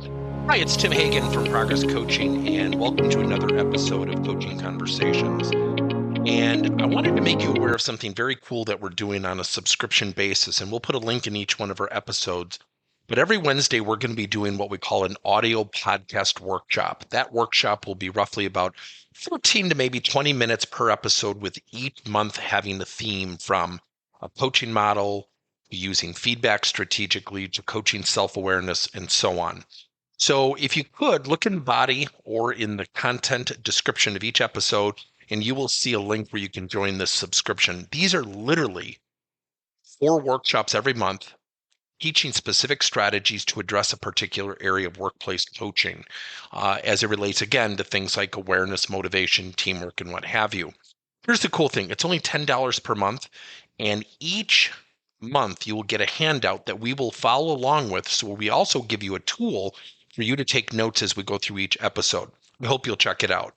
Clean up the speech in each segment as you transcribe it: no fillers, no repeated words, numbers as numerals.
Hi, it's Tim Hagen from Progress Coaching, and welcome to another episode of Coaching Conversations. And I wanted to make you aware of something very cool that we're doing on a subscription basis, and we'll put a link in each one of our episodes. But every Wednesday, we're going to be doing what we call an audio podcast workshop. That workshop will be roughly about 14 to maybe 20 minutes per episode, with each month having a theme from a coaching model, using feedback strategically, to coaching self-awareness, and so on. So if you could look in the body or in the content description of each episode, and you will see a link where you can join this subscription. These are literally 4 workshops every month teaching specific strategies to address a particular area of workplace coaching as it relates, again, to things like awareness, motivation, teamwork, and what have you. Here's the cool thing. It's only $10 per month, and each month you will get a handout that we will follow along with. So we also give you a tool for you to take notes as we go through each episode. We hope you'll check it out.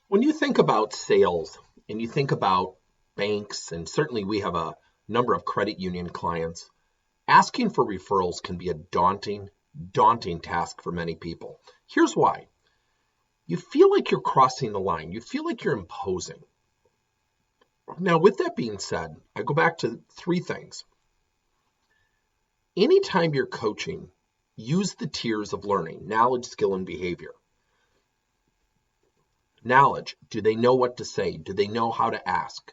When you think about sales and you think about banks, and certainly we have a number of credit union clients, asking for referrals can be a daunting task for many people. Here's why. You feel like you're crossing the line. You feel like you're imposing. Now, with that being said, I go back to 3 things. Anytime you're coaching, use the tiers of learning: knowledge, skill, and behavior. Knowledge, do they know what to say? Do they know how to ask?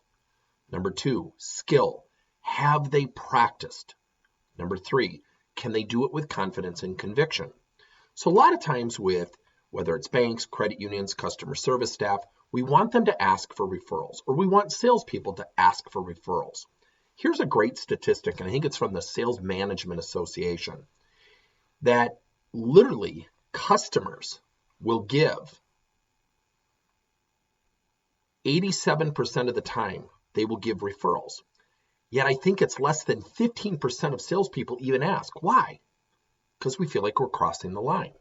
Number 2, skill, have they practiced? Number 3, can they do it with confidence and conviction? So a lot of times with, whether it's banks, credit unions, customer service staff, we want them to ask for referrals, or we want salespeople to ask for referrals. Here's a great statistic, and I think it's from the Sales Management Association, that literally customers will give 87% of the time they will give referrals. Yet I think it's less than 15% of salespeople even ask. Why? Because we feel like we're crossing the line.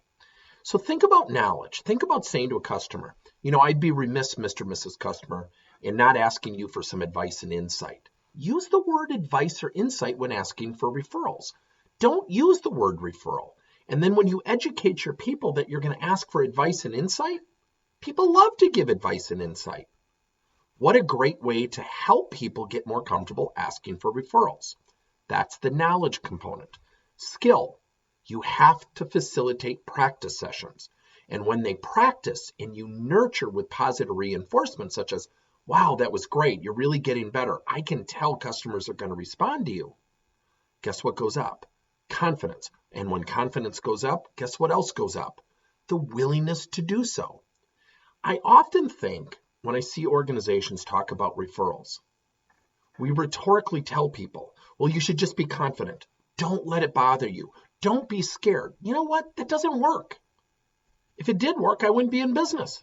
So think about knowledge. Think about saying to a customer, I'd be remiss, Mr. and Mrs. Customer, in not asking you for some advice and insight. Use the word advice or insight when asking for referrals. Don't use the word referral. And then when you educate your people that you're going to ask for advice and insight, people love to give advice and insight. What a great way to help people get more comfortable asking for referrals. That's the knowledge component. Skill, you have to facilitate practice sessions. And when they practice and you nurture with positive reinforcement, such as, wow, that was great, you're really getting better, I can tell customers are going to respond to you. Guess what goes up? Confidence. And when confidence goes up, guess what else goes up? The willingness to do so. I often think when I see organizations talk about referrals, we rhetorically tell people, well, you should just be confident. Don't let it bother you. Don't be scared. You know what? That doesn't work. If it did work, I wouldn't be in business.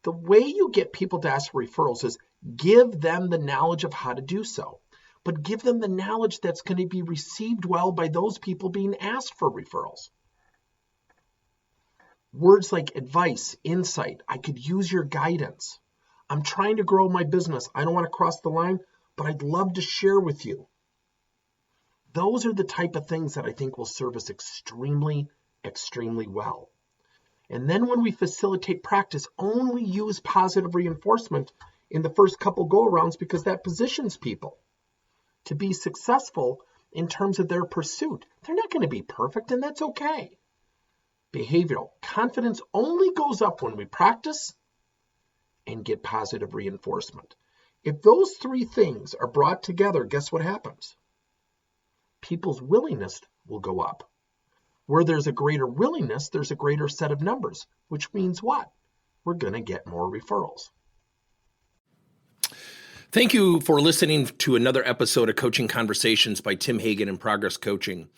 The way you get people to ask for referrals is give them the knowledge of how to do so, but give them the knowledge that's going to be received well by those people being asked for referrals. Words like advice, insight, I could use your guidance. I'm trying to grow my business. I don't want to cross the line, but I'd love to share with you. Those are the type of things that I think will serve us extremely well. And then when we facilitate practice, only use positive reinforcement in the first couple go-arounds, because that positions people to be successful in terms of their pursuit. They're not going to be perfect, and that's okay. Behavioral confidence only goes up when we practice and get positive reinforcement. If those 3 things are brought together, guess what happens? People's willingness will go up. Where there's a greater willingness, there's a greater set of numbers, which means what? We're going to get more referrals. Thank you for listening to another episode of Coaching Conversations by Tim Hagen and Progress Coaching.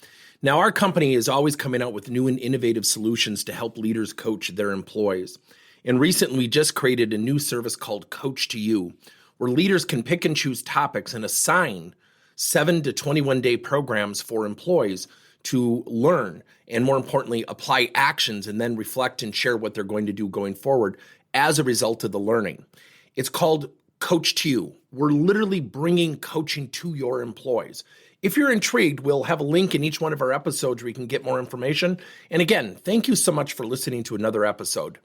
Now, our company is always coming out with new and innovative solutions to help leaders coach their employees. And recently, we just created a new service called Coach to You, where leaders can pick and choose topics and assign 7 to 21-day programs for employees to learn and, more importantly, apply actions and then reflect and share what they're going to do going forward as a result of the learning. It's called Coach to You. We're literally bringing coaching to your employees. If you're intrigued, we'll have a link in each one of our episodes where you can get more information. And again, thank you so much for listening to another episode.